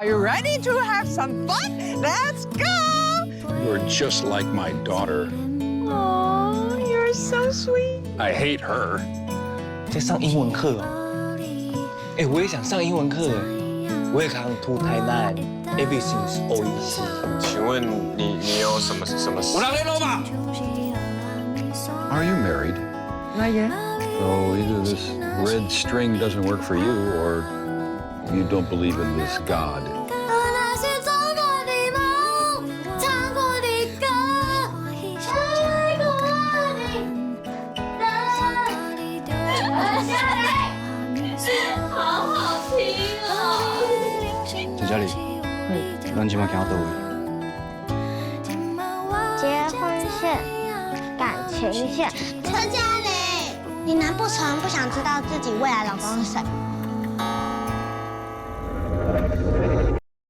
Are you ready to have some fun? Let's go! You're just like my daughter. Oh, you're so sweet. I hate her. 在上英文课哦。哎，我也想上英文课哎。Welcome to Thailand. Everything's all easy. 请问你有什么？我来联络吧。Are you married? Not yet. Oh, either this red string doesn't work for you, or you don't believe in this God. 那是走过的梦，唱过的歌，爱过的好好听哦。在家里，咱今晚行到倒位？结婚线、感情线、车家嘞。你难不成不想知道自己未来老公是谁？